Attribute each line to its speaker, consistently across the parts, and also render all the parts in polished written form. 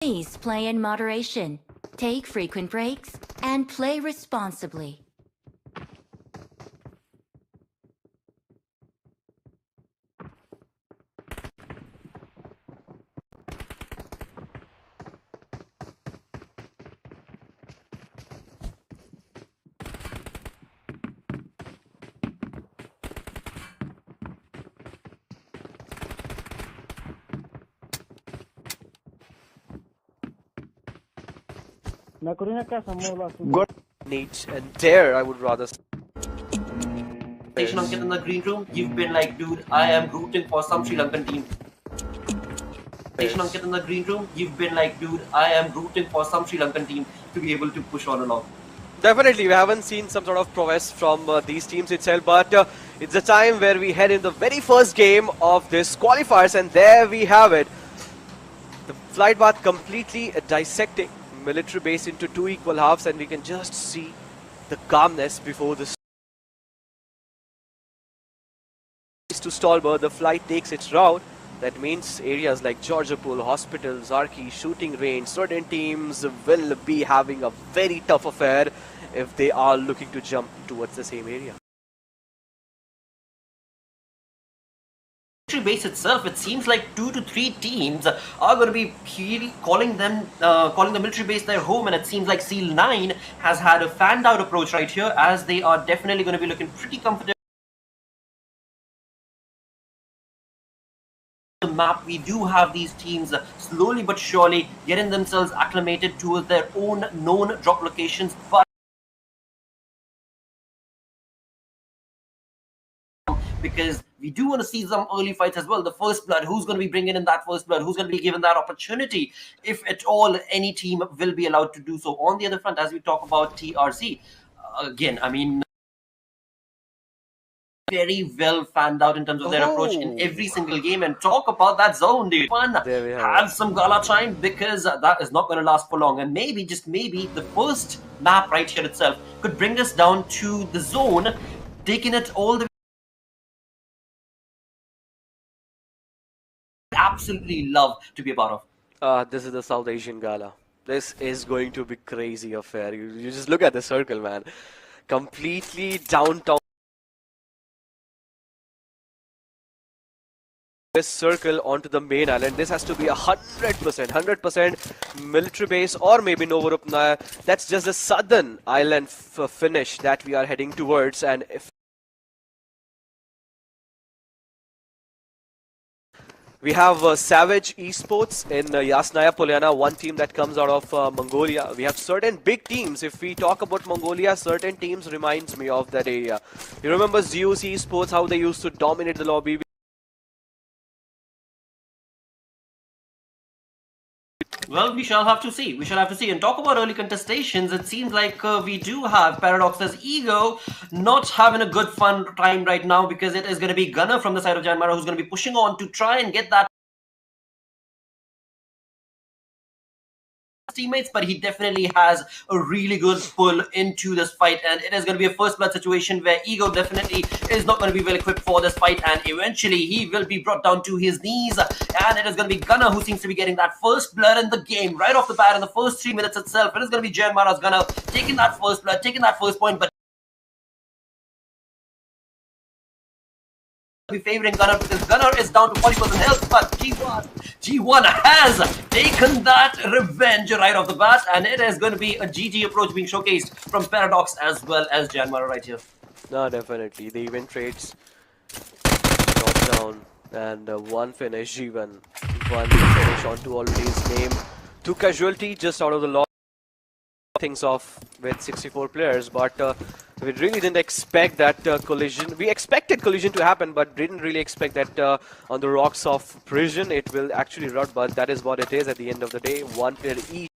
Speaker 1: Please play in moderation, take frequent breaks, and play responsibly.
Speaker 2: Good needs and dare, I would rather say.
Speaker 3: Ankit in the green room, you've been like, dude, I am rooting for some Sri Lankan team. Ankit in the green room, you've been like, dude, I am rooting for some Sri Lankan team to be able to push on along.
Speaker 2: Definitely, we haven't seen some sort of prowess from these teams itself, but it's a time where we head in the very first game of this qualifiers, and there we have it. The flight path completely dissecting military base into two equal halves, and we can just see the calmness before the to Stolberg. The flight takes its route. That means areas like Georgopol, hospitals, Arki, shooting range, certain teams will be having a very tough affair if they are looking to jump towards the same area.
Speaker 3: Military base itself, it seems like 2 to 3 teams are going to be calling the military base their home, and it seems like Seal 9 has had a fanned out approach right here, as they are definitely going to be looking pretty comfortable. The map, we do have these teams slowly but surely getting themselves acclimated towards their own known drop locations, but because we do want to see some early fights as well. The first blood, who's going to be bringing in that first blood, who's going to be given that opportunity, if at all any team will be allowed to do so. On the other front, as we talk about TRC, again, I mean, very well fanned out in terms of their approach in every single game. And talk about that zone, dude. Have some gala time, because that is not going to last for long. And maybe, just maybe, the first map right here itself could bring us down to the zone, taking it all the way. Absolutely love to be a part of.
Speaker 2: This is the South Asian Gala. This is going to be crazy affair. You just look at the circle, man. Completely downtown. This circle onto the main island. This has to be 100% military base, or maybe Novorupna. That's just the southern island finish that we are heading towards. And if we have Savage Esports in Yasnaya Polyana, one team that comes out of Mongolia. We have certain big teams. If we talk about Mongolia, certain teams reminds me of that area. You remember Zeus Esports, how they used to dominate the lobby?
Speaker 3: Well, we shall have to see. We shall have to see. And talk about early contestations, it seems like we do have Paradox's Ego not having a good fun time right now, because it is going to be Gunner from the side of Janmara who's going to be pushing on to try and get that teammates, but he definitely has a really good pull into this fight, and it is going to be a first blood situation where Ego definitely is not going to be well equipped for this fight, and eventually he will be brought down to his knees, and it is going to be Gunner who seems to be getting that first blood in the game right off the bat in the first 3 minutes itself. It is going to be Janmara's Gunner taking that first blood, taking that first point, but be favoring Gunner, because Gunner is down to 40% health, but G1 has taken that revenge right off the bat, and it is going to be a GG approach being showcased from Paradox as well as Janmara right here.
Speaker 2: No, definitely. The event trades got down, and one finish, G1. One finish onto already his name. 2 casualty just out of the lot. Things off with 64 players, but we really didn't expect that collision. We expected collision to happen, but didn't really expect that on the rocks of Prison it will actually rot, but that is what it is at the end of the day. One player each.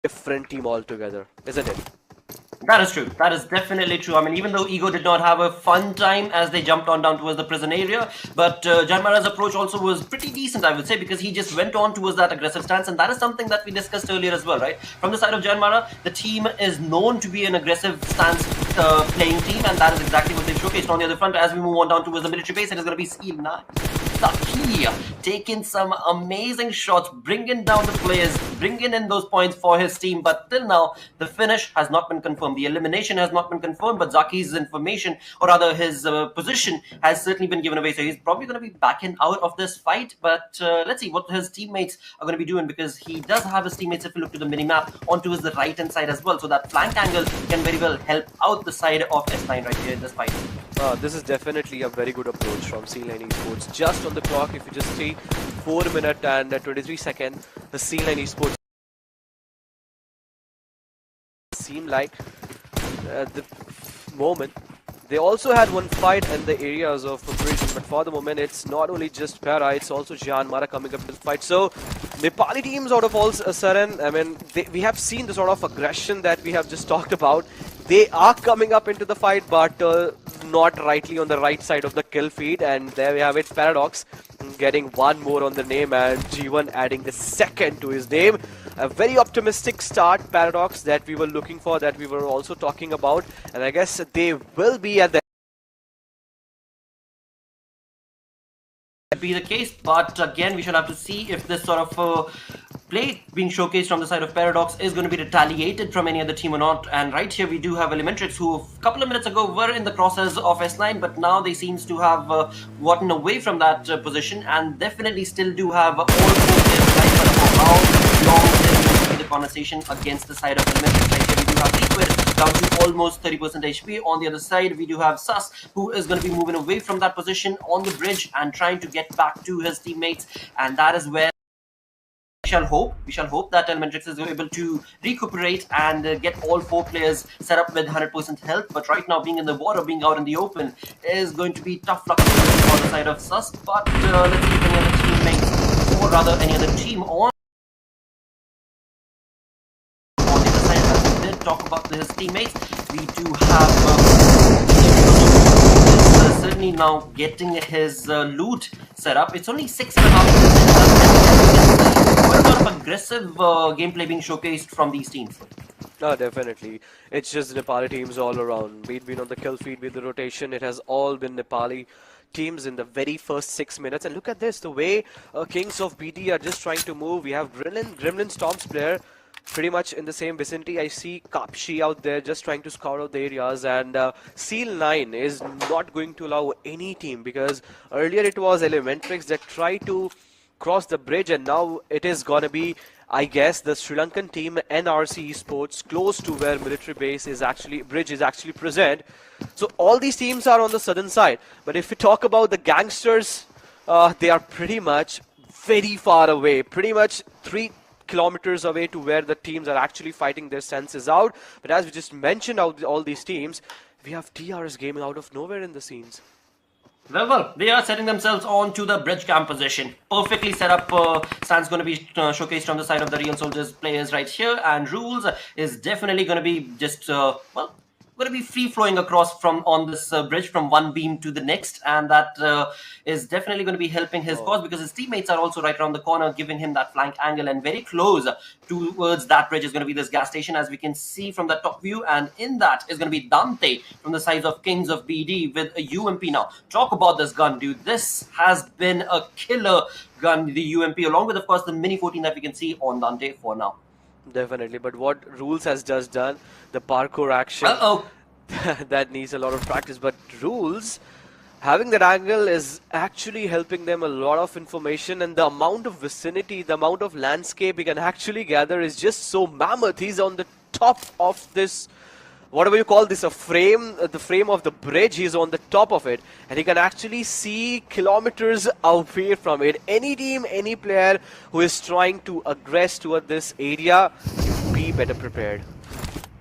Speaker 2: Different team altogether, isn't it?
Speaker 3: That is true. That is definitely true. I mean, even though Ego did not have a fun time as they jumped on down towards the prison area, but Janmara's approach also was pretty decent, I would say, because he just went on towards that aggressive stance, and that is something that we discussed earlier as well, right? From the side of Janmara, the team is known to be an aggressive stance playing team, and that is exactly what they showcased. On the other front, as we move on down towards the military base, it is going to be Seal 9. Zaki taking some amazing shots, bringing down the players, bringing in those points for his team. But till now, the finish has not been confirmed. The elimination has not been confirmed, but Zaki's information, or rather his position, has certainly been given away. So he's probably going to be backing out of this fight. But let's see what his teammates are going to be doing, because he does have his teammates, if you look to the mini-map, onto his right-hand side as well. So that flank angle can very well help out the side of S9 right here in this fight.
Speaker 2: This is definitely a very good approach from C9 Esports. Just on the clock, if you just see 4 minutes and 23 seconds, the C9 Esports seem like the moment. They also had one fight in the areas of bridge, but for the moment it's not only just Para, it's also Jan Mara coming up with the fight. So Nepali teams out of all a sudden, I mean, we have seen the sort of aggression that we have just talked about. They are coming up into the fight, but not rightly on the right side of the kill feed. And there we have it, Paradox getting one more on the name, and G1 adding the second to his name. A very optimistic start, Paradox, that we were looking for, that we were also talking about. And I guess they will be at the
Speaker 3: be the case, but again we shall have to see if this sort of play being showcased from the side of Paradox is going to be retaliated from any other team or not. And right here we do have Elementrix, who a couple of minutes ago were in the crosshairs of S9, but now they seems to have gotten away from that position, and definitely still do have all 4 players right. But for how long is going to be the conversation against the side of Elementrix? Right here we do have Liquid down to almost 30% HP. On the other side we do have Sus, who is going to be moving away from that position on the bridge and trying to get back to his teammates, and that is where we shall hope that Elementrix is able to recuperate and get all 4 players set up with 100% health. But right now, being in the water, being out in the open, is going to be tough luck on the side of Sus. But let's see if any other teammates, or rather any other team on the other side, as we did talk about his teammates, we do have certainly now getting his loot set up. It's only 6.5 quite a lot of aggressive gameplay being showcased from these teams.
Speaker 2: No, definitely. It's just Nepali teams all around. Be it been on the kill feed, with the rotation, it has all been Nepali teams in the very first 6 minutes. And look at this, the way Kings of BD are just trying to move. We have Gremlin Storm's player pretty much in the same vicinity. I see Kapshi out there just trying to scout out the areas, and Seal 9 is not going to allow any team, because earlier it was Elementrix that tried to cross the bridge, and now it is gonna be, I guess, the Sri Lankan team NRC Esports, close to where military base is actually, bridge is actually present. So all these teams are on the southern side, but if we talk about the gangsters, they are pretty much very far away, pretty much 3 kilometers away to where the teams are actually fighting their senses out. But as we just mentioned, all these teams, we have TRS Gaming out of nowhere in the scenes.
Speaker 3: Well, they are setting themselves on to the bridge camp position. Perfectly set up stands going to be showcased on the side of the Real Soldiers players right here, and Rules is definitely going to be just, well, going to be free-flowing across from on this bridge from one beam to the next, and that is definitely going to be helping his cause, because his teammates are also right around the corner, giving him that flank angle, and very close towards that bridge is going to be this gas station, as we can see from the top view, and in that is going to be Dante from the sides of Kings of BD with a UMP. Now, talk about this gun, dude. This has been a killer gun, the UMP, along with, of course, the Mini 14 that we can see on Dante for now.
Speaker 2: Definitely, but what Rules has just done, the parkour action, that needs a lot of practice. But Rules, having that angle is actually helping them a lot of information, and the amount of vicinity, the amount of landscape he can actually gather is just so mammoth. He's on the top of this, whatever you call this, a frame, the frame of the bridge. He's on the top of it, and he can actually see kilometers away from it. Any team, any player who is trying to aggress toward this area, be better prepared.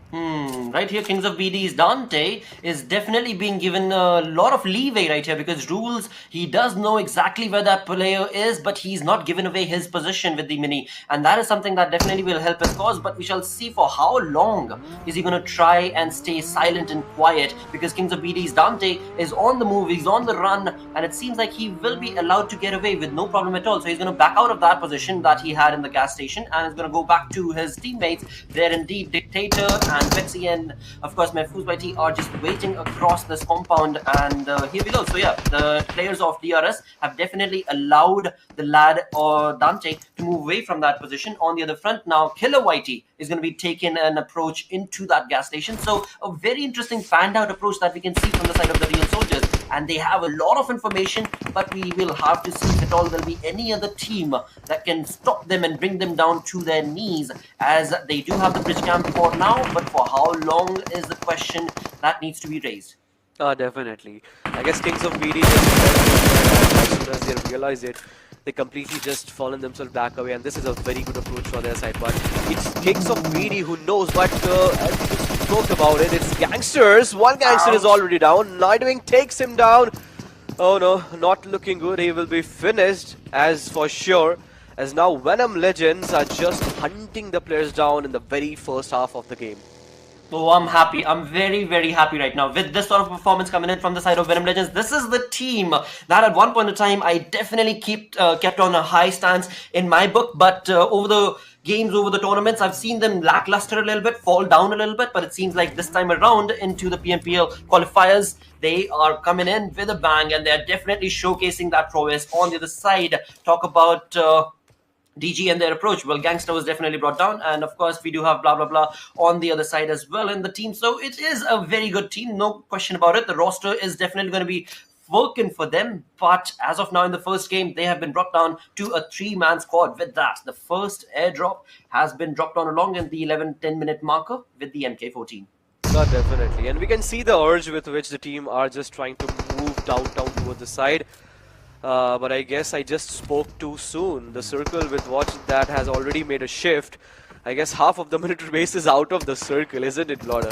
Speaker 3: Right here, Kings of BD's Dante is definitely being given a lot of leeway right here, because Rules, he does know exactly where that player is, but he's not given away his position with the Mini, and that is something that definitely will help his cause. But we shall see for how long is he going to try and stay silent and quiet, because Kings of BD's Dante is on the move, he's on the run, and it seems like he will be allowed to get away with no problem at all. So he's going to back out of that position that he had in the gas station, and is going to go back to his teammates. They're indeed Dictator and Vexy and of course Mehfooz YT are just waiting across this compound, and here we go. So yeah, the players of DRS have definitely allowed the lad or Dante to move away from that position. On the other front now, Killer YT is going to be taking an approach into that gas station. So a very interesting fanned out approach that we can see from the side of the Real Soldiers, and they have a lot of information, but we will have to see if at all there'll be any other team that can stop them and bring them down to their knees, as they do have the bridge camp for now, but for how long is the question that needs to be raised.
Speaker 2: Definitely. I guess Kings of BD as soon as they realize it, they completely just fallen themselves back away, and this is a very good approach for their side. But it's Kings of BD who knows, but as we just talked about it, it's Gangsters. One Gangster is already down. Nightwing takes him down. Oh no, not looking good. He will be finished as for sure, as now Venom Legends are just hunting the players down in the very first half of the game.
Speaker 3: Oh, I'm happy. I'm very, very happy right now with this sort of performance coming in from the side of Venom Legends. This is the team that at one point in time I definitely kept on a high stance in my book, but over the games, over the tournaments, I've seen them lackluster a little bit, fall down a little bit, but it seems like this time around into the PNPL qualifiers, they are coming in with a bang, and they're definitely showcasing that prowess. On the other side, talk about DG and their approach. Well, Gangster was definitely brought down, and of course we do have blah blah blah on the other side as well in the team. So it is a very good team, no question about it. The roster is definitely going to be working for them, but as of now in the first game they have been brought down to a 3-man squad. With that, the first airdrop has been dropped on along in the 11-10 minute marker with the MK14.
Speaker 2: Definitely, and we can see the urge with which the team are just trying to move downtown towards the side. But I guess I just spoke too soon. The circle with watch that has already made a shift. I guess half of the military base is out of the circle, isn't it, Lauder?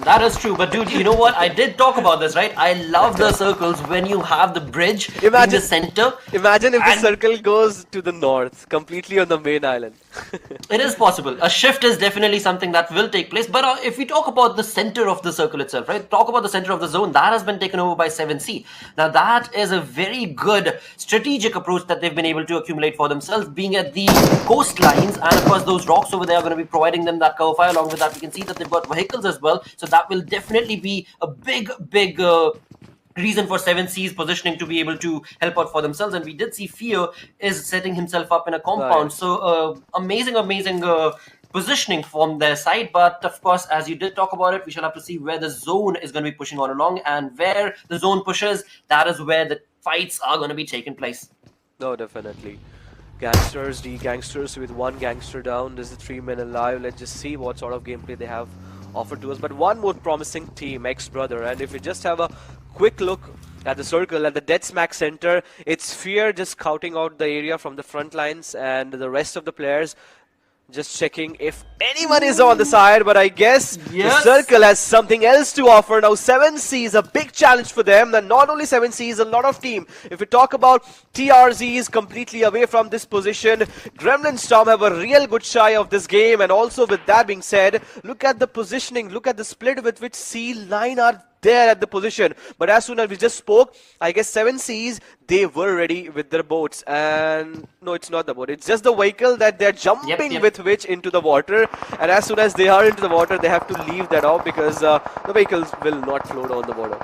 Speaker 3: That is true, but dude, you know what? I did talk about this, right? I love the circles when you have the bridge in the center.
Speaker 2: Imagine if the circle goes to the north, completely on the main island.
Speaker 3: It is possible. A shift is definitely something that will take place. But if we talk about the center of the circle itself, right? Talk about the center of the zone, that has been taken over by 7C. Now that is a very good strategic approach that they've been able to accumulate for themselves, being at the coastlines, and of course those rocks over there are going to be providing them that cover fire. Along with that, we can see that they've got vehicles as well. So that will definitely be a big reason for 7C's positioning to be able to help out for themselves. And we did see Fear is setting himself up in a compound. Right. So amazing positioning from their side. But of course, as you did talk about it, we shall have to see where the zone is going to be pushing on along, and where the zone pushes, that is where the fights are going to be taking place.
Speaker 2: No, definitely. Gangsters, Gangsters with one gangster down. There's the 3 men alive. Let's just see what sort of gameplay they have offered to us. But one more promising team, X-Brother, and if we just have a quick look at the circle, at the dead smack center, it's Fear just scouting out the area from the front lines, and the rest of the players just checking if anyone is on the side. But I guess the circle has something else to offer. Now 7C is a big challenge for them, and not only 7C is a lot of team. If we talk about TRZ is completely away from this position, Gremlin Storm have a real good shy of this game. And also with that being said, look at the positioning, look at the split with which C9 are there at the position. But as soon as we just spoke, I guess 7Cs, they were ready with their boats. And no, it's not the boat, it's just the vehicle that they're jumping with which into the water. And as soon as they are into the water, they have to leave that off, because the vehicles will not float on the water.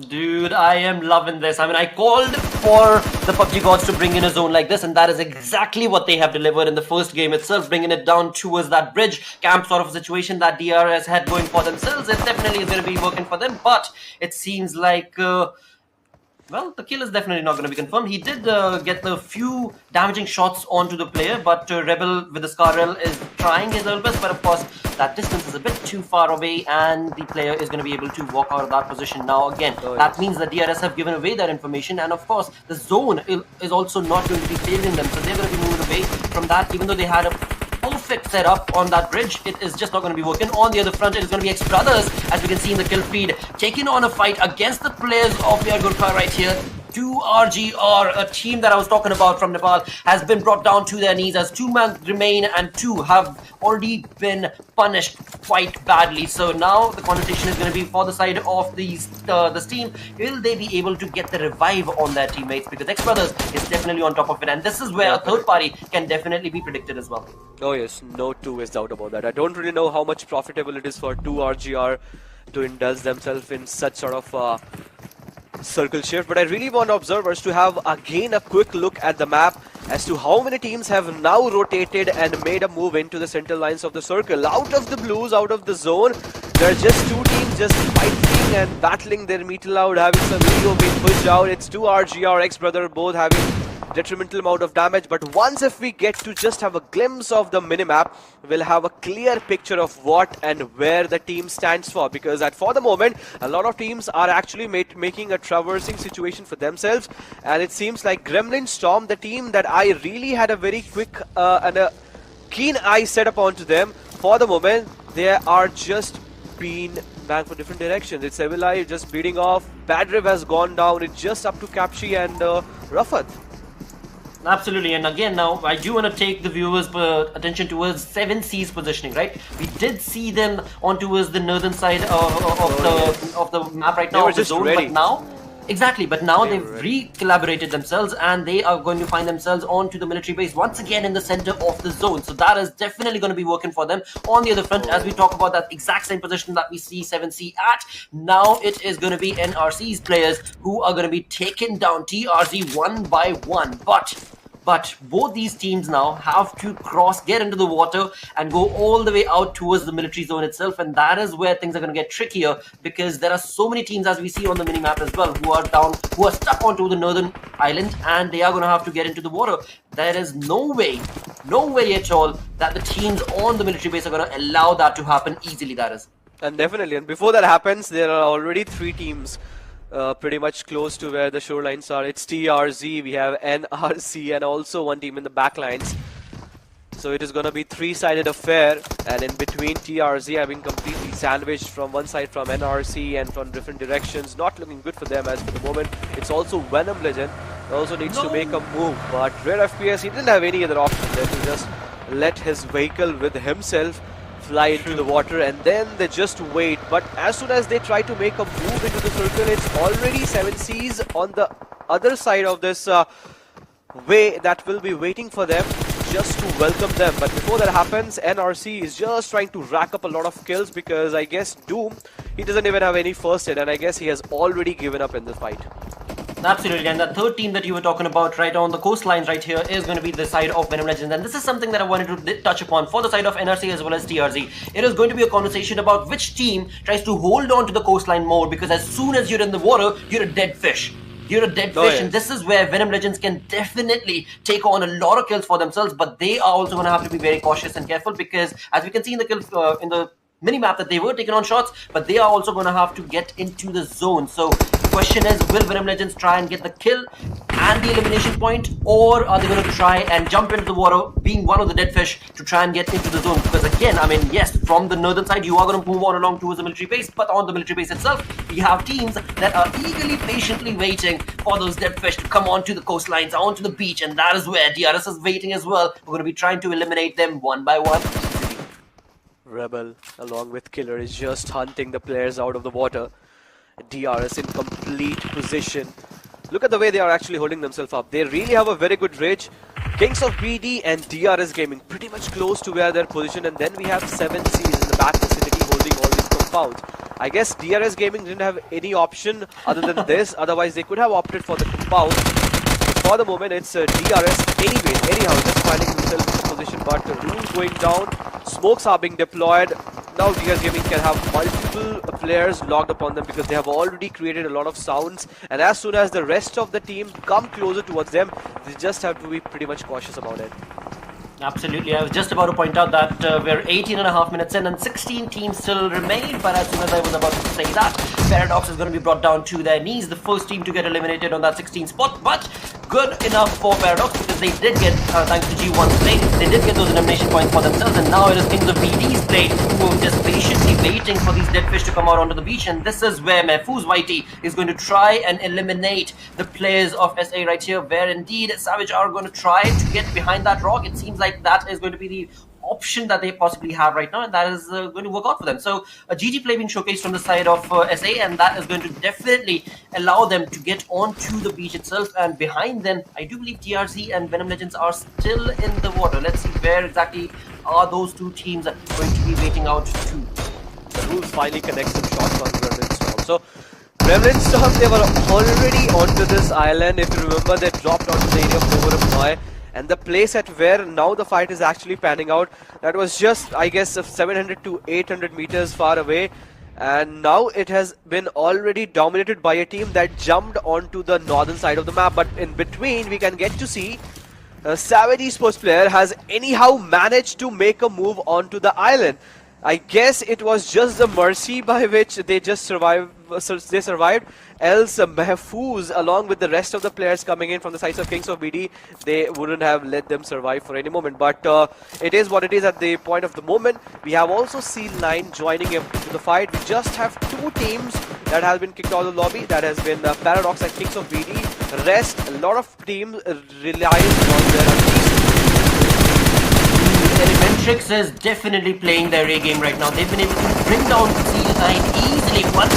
Speaker 3: Dude, I am loving this. I mean, I called for the PUBG gods to bring in a zone like this, and that is exactly what they have delivered in the first game itself, bringing it down towards that bridge camp sort of situation that DRS had going for themselves. It definitely is going to be working for them, but it seems like well, the kill is definitely not going to be confirmed. He did get a few damaging shots onto the player, but Rebel with the Scarrel is trying his level best, but of course that distance is a bit too far away, and the player is going to be able to walk out of that position. Now again, that means the DRS have given away that information, and of course the zone is also not going to be favoring them, so they're going to be moving away from that. Even though they had a perfect setup on that bridge, it is just not going to be working. On the other front, it is going to be X-Brothers, as we can see in the kill feed, taking on a fight against the players of Air Gurkha right here. 2RGR, a team that I was talking about from Nepal, has been brought down to their knees as 2 men remain and 2 have already been punished quite badly. So now the conversation is going to be for the side of this team. Will they be able to get the revive on their teammates? Because X Brothers is definitely on top of it, and this is where a third party can definitely be predicted as well.
Speaker 2: Oh yes, no two is doubt about that. I don't really know how much profitable it is for 2RGR to indulge themselves in such sort of circle shift, but I really want observers to have again a quick look at the map as to how many teams have now rotated and made a move into the central lines of the circle. Out of the blues, out of the zone, there are just 2 teams just fighting and battling their metal out, having some ego being pushed out. It's 2RGR, X-Brother, both having detrimental amount of damage, but once if we get to just have a glimpse of the minimap, we'll have a clear picture of what and where the team stands for, because for the moment a lot of teams are actually making a traversing situation for themselves, and it seems like Gremlin Storm, the team that I really had a very quick and a keen eye set upon to them, for the moment they are just being banged for different directions. It's Evilai just beating off, Badriv has gone down, it's just up to Kapshi and Rafat.
Speaker 3: Absolutely, and again now I do want to take the viewers' attention towards 7C's positioning, right? We did see them on towards the northern side of the map right now,
Speaker 2: they were
Speaker 3: of the
Speaker 2: just
Speaker 3: zone,
Speaker 2: ready.
Speaker 3: but now exactly, but now they've re-collaborated themselves and they are going to find themselves onto the military base once again in the center of the zone. So that is definitely going to be working for them. On the other front, as we talk about that exact same position that we see 7C at, now it is going to be NRC's players who are going to be taking down TRZ one by one. But both these teams now have to get into the water and go all the way out towards the military zone itself, and that is where things are going to get trickier, because there are so many teams, as we see on the mini-map as well, who are stuck onto the northern island, and they are going to have to get into the water. There is no way at all that the teams on the military base are going to allow that to happen easily, that is.
Speaker 2: And definitely, and before that happens, there are already 3 teams pretty much close to where the shorelines are. It's TRZ, we have NRC, and also 1 team in the backlines. So it is going to be 3-sided affair, and in between TRZ having completely sandwiched from one side from NRC and from different directions. Not looking good for them as for the moment. It's also Venom Legend, also needs to make a move, but Rare FPS, he didn't have any other option than to just let his vehicle with himself fly into the water, and then they just wait. But as soon as they try to make a move into the circle, it's already 7Cs on the other side of this way that will be waiting for them just to welcome them. But before that happens, NRC is just trying to rack up a lot of kills, because I guess Doom, he doesn't even have any first hit, and I guess he has already given up in the fight.
Speaker 3: Absolutely, and the third team that you were talking about right on the coastlines right here is going to be the side of Venom Legends, and this is something that I wanted to touch upon for the side of NRC as well as TRZ. It is going to be a conversation about which team tries to hold on to the coastline more, because as soon as you're in the water, you're a dead fish. You're a dead fish, and this is where Venom Legends can definitely take on a lot of kills for themselves, but they are also going to have to be very cautious and careful, because as we can see in the kills in the mini-map that they were taking on shots, but they are also going to have to get into the zone. So the question is, will Venom Legends try and get the kill and the elimination point, or are they going to try and jump into the water, being one of the dead fish, to try and get into the zone? Because again, I mean, yes, from the northern side, you are going to move on along towards the military base, but on the military base itself, we have teams that are eagerly, patiently waiting for those dead fish to come onto the coastlines, onto the beach, and that is where DRS is waiting as well. We're going to be trying to eliminate them one by one.
Speaker 2: Rebel, along with Killer, is just hunting the players out of the water. DRS in complete position. Look at the way they are actually holding themselves up. They really have a very good reach. Kings of BD and DRS Gaming pretty much close to where they're positioned, and then we have 7Cs in the back vicinity holding all these compounds. I guess DRS Gaming didn't have any option other than this, otherwise they could have opted for the compound. For the moment, it's DRS anyhow, just finding himself in position, but rules going down, smokes are being deployed. Now DRS Gaming can have multiple players logged upon them, because they have already created a lot of sounds, and as soon as the rest of the team come closer towards them, they just have to be pretty much cautious about it.
Speaker 3: Absolutely, I was just about to point out that we're 18.5 minutes in and 16 teams still remain, but as soon as I was about to say that, Paradox is going to be brought down to their knees, the first team to get eliminated on that 16 spot, but good enough for Paradox because they did get, thanks to G1's play, they did get those elimination points for themselves, and now it is Kings of BD's play who are just patiently waiting for these dead fish to come out onto the beach, and this is where Mahfouz Whitey is going to try and eliminate the players of SA right here, where indeed Savage are going to try to get behind that rock. It seems like that is going to be the option that they possibly have right now, and that is going to work out for them. So a GG play being showcased from the side of SA, and that is going to definitely allow them to get onto the beach itself. And behind them, I do believe TRZ and Venom Legends are still in the water. Let's see where exactly are those two teams going to be waiting out to.
Speaker 2: The Rules finally connects some shots on Gremlin Storm. So Gremlin Storm, they were already onto this island. If you remember, they dropped onto the area of Novorapnoy. And the place at where now the fight is actually panning out, that was just, I guess, 700 to 800 meters far away. And now it has been already dominated by a team that jumped onto the northern side of the map. But in between, we can get to see a Savage Esports player has anyhow managed to make a move onto the island. I guess it was just the mercy by which they just survived. Else Mahfouz, along with the rest of the players coming in from the sides of Kings of BD, they wouldn't have let them survive for any moment. But it is what it is at the point of the moment. We have also C9 joining into the fight. We just have two teams that have been kicked out of the lobby. That has been Paradox and Kings of BD. Rest, a lot of teams relies on their
Speaker 3: Elementrix is definitely playing their A game right now. They've been able to bring down C9 easily, one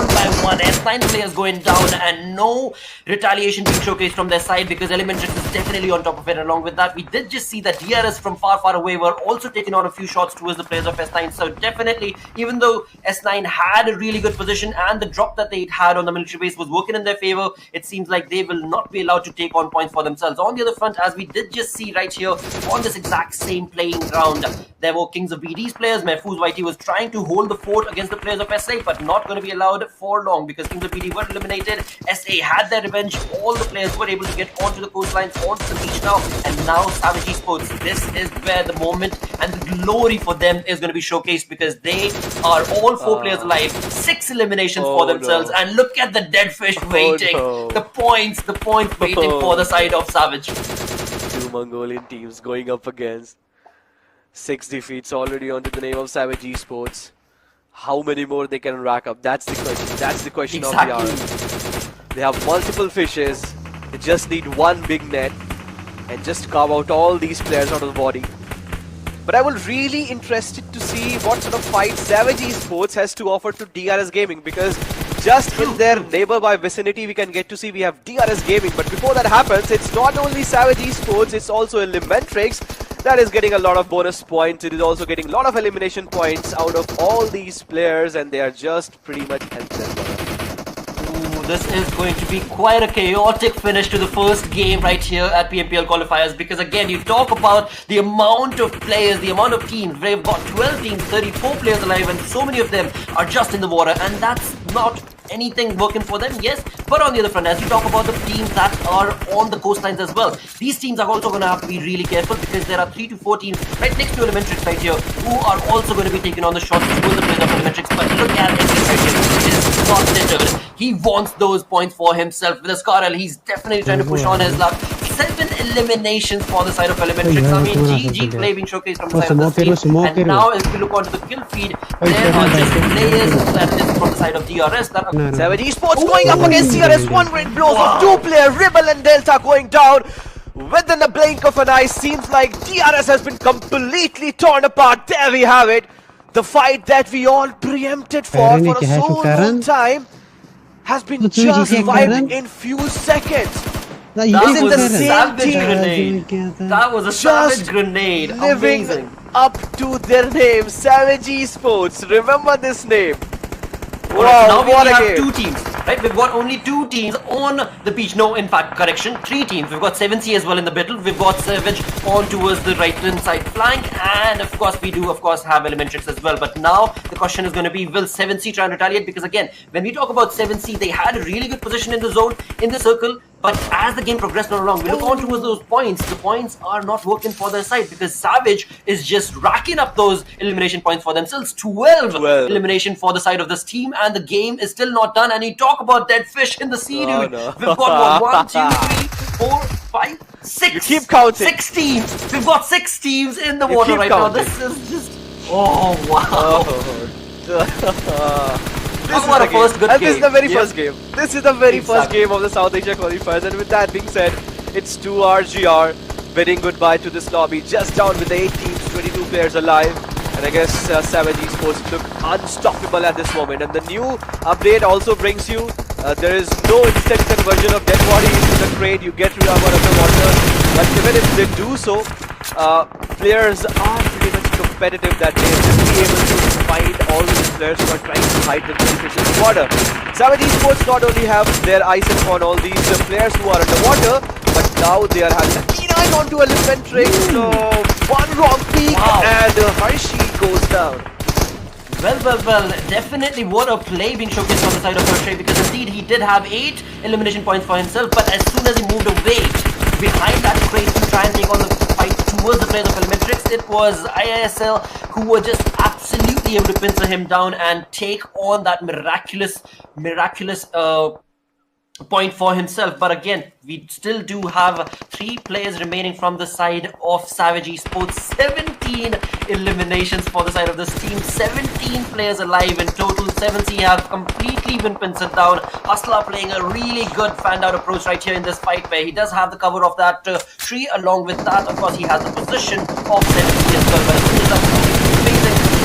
Speaker 3: by one. S9 players going down, and no retaliation being showcased from their side because Elementrix is definitely on top of it. Along with that, we did just see that DRS from far away were also taking on a few shots towards the players of S9. So definitely, even though S9 had a really good position and the drop that they had on the military base was working in their favor, it seems like they will not be allowed to take on points for themselves. On the other front, as we did just see right here on this exact same playing ground, there were Kings of BD's players. Mahfouz Whitey was trying to hold the fort against the players of SA, but not going to be allowed for long because Kings of BD were eliminated. SA had their revenge. All the players were able to get onto the coastlines, onto the beach now, and now Savage Esports, this is where the moment and the glory for them is going to be showcased because they are all four players alive, 6 eliminations for themselves, and look at the dead fish waiting. The points waiting for the side of Savage.
Speaker 2: Two Mongolian teams going up against 6 defeats already onto the name of Savage Esports. How many more they can rack up? That's the question. That's the question of the hour. They have multiple fishes. They just need one big net and just carve out all these players out of the body. But I was really interested to see what sort of fight Savage Esports has to offer to DRS Gaming, because just in their neighborby vicinity we can get to see we have DRS Gaming. But before that happens, it's not only Savage Esports, it's also Elementrix that is getting a lot of bonus points. It is also getting a lot of elimination points out of all these players, and they are just pretty much helpless.
Speaker 3: This is going to be quite a chaotic finish to the first game right here at PMPL qualifiers, because again, you talk about the amount of players, the amount of teams. We've got 12 teams, 34 players alive, and so many of them are just in the water, and that's not anything working for them, yes. But on the other front, as you talk about the teams that are on the coastlines as well, these teams are also going to have to be really careful because there are 3 to 4 teams right next to Elementrix right here who are also going to be taking on the shots towards the players of Elementrix. But look at it right here, which is not deterred. He wants those points for himself. With a Scarl, he's definitely trying to push on his luck. 7 eliminations for the side of Elementrix. I mean, GG play being showcased from the side of this team. And now if we look onto the kill feed, there are just players that is from the side of DRS that are
Speaker 2: Savage Esports going up against DRS. One great blow of 2 players, Rebel and Delta going down. Within the blink of an eye, seems like DRS has been completely torn apart. There we have it. The fight that we all preempted for a so long time has been just wiped in few seconds.
Speaker 3: That was a savage grenade. That was a savage grenade.
Speaker 2: Living
Speaker 3: Amazing.
Speaker 2: up to their name, Savage Esports. Remember this name.
Speaker 3: Wow, now we only have 2 teams, right? We've got only 2 teams on the beach. No, in fact, correction, 3 teams. We've got 7C as well in the battle. We've got Savage on towards the right-hand side flank, and of course, we do, of course, have Elementrix as well. But now the question is going to be, will 7C try and retaliate? Because again, when we talk about 7C, they had a really good position in the zone, in the circle. But as the game progressed along, we look on towards those points. The points are not working for their side because Savage is just racking up those elimination points for themselves. 12 elimination for the side of this team, and the game is still not done. And you talk about dead fish in the sea, dude.
Speaker 2: No.
Speaker 3: We've got 1, 2, 3, 4, 5, 6.
Speaker 2: You keep counting.
Speaker 3: 6 teams. We've got 6 teams in the
Speaker 2: You
Speaker 3: water
Speaker 2: keep
Speaker 3: right
Speaker 2: counting.
Speaker 3: now. This is just. Oh wow.
Speaker 2: This
Speaker 3: Talk about a first good
Speaker 2: and this is the
Speaker 3: game.
Speaker 2: very
Speaker 3: Yep.
Speaker 2: first game. This is the very first
Speaker 3: Exactly.
Speaker 2: game of the South Asia qualifiers. And with that being said, it's 2RGR bidding goodbye to this lobby. Just down with 8 teams, 22 players alive. And I guess Savage Esports look unstoppable at this moment. And the new update also brings you, there is no instant conversion of dead body into the crate. You get rid of the water. But even if they do so, players are pretty much competitive that they will be able to find all these players who are trying to hide themselves in the water. Savage Esports not only have their eyes upon all these players who are underwater, but now they are having a keen eye onto Elephant Trick. So one wrong peek and Hershey goes down.
Speaker 3: Well, definitely what a play being showcased on the side of Hershey, because indeed he did have 8 elimination points for himself, but as soon as he moved away behind that crate to try and take on the fight towards the players of Elementrix, it was IISL who were just absolutely able to pincer him down and take on that miraculous point for himself. But again, we still do have 3 players remaining from the side of Savage Esports. 17 eliminations for the side of this team. 17 players alive in total. 7C have completely been pincered down. Hustler playing a really good fanned out approach right here in this fight, where he does have the cover of that tree. Along with that, of course, he has the position of 7C as well. But as soon as that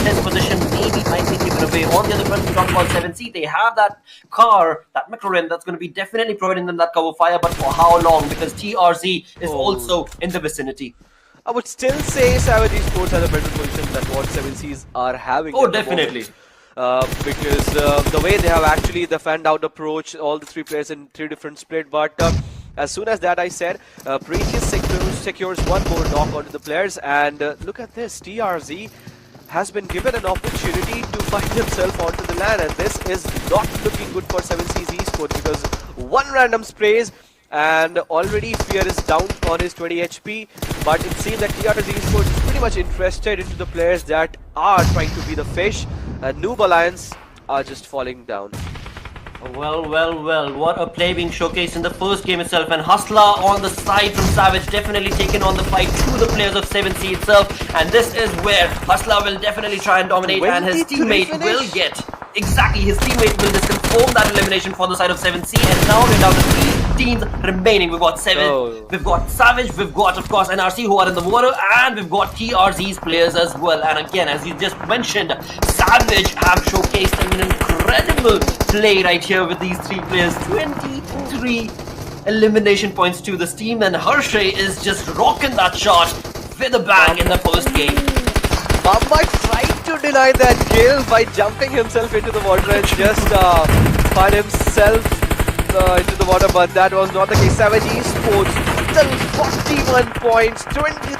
Speaker 3: his position maybe might be given away. On the other front, we talk about 7C. They have that car, that Metro Rim, that's going to be definitely providing them that cover fire, but for how long? Because TRZ is also in the vicinity.
Speaker 2: I would still say Savage Esports has a better position than what 7Cs are having.
Speaker 3: Oh,
Speaker 2: at the
Speaker 3: definitely.
Speaker 2: moment. Because the way they have actually the fanned out approach, all the 3 players in 3 different split, but as soon as that I said, Precious secures one more knock onto the players, and look at this, TRZ has been given an opportunity to find himself onto the land, and this is not looking good for 7C's Esports, because one random sprays and already Fear is down on his 20 HP, but it seems that TRZ Esports is pretty much interested into the players that are trying to be the fish, and Noob Alliance are just falling down.
Speaker 3: Well, what a play being showcased in the first game itself, and Hustler on the side from Savage definitely taking on the fight to the players of 7C itself, and this is where Hustler will definitely try and dominate, and his teammate will get, his teammate will just confirm that elimination for the side of 7C, and now we're down to 3 teams remaining. We've got we've got Savage, we've got of course NRC who are in the water, and we've got TRZ's players as well. And again, as you just mentioned, Savage have showcased an incredible play right here with these 3 players. 23 elimination points to this team, and Hershey is just rocking that shot with a bang in the first game.
Speaker 2: Mamba tried to deny that kill by jumping himself into the water and just find himself into the water, but that was not the case. Savage Esports, total 41 points, 20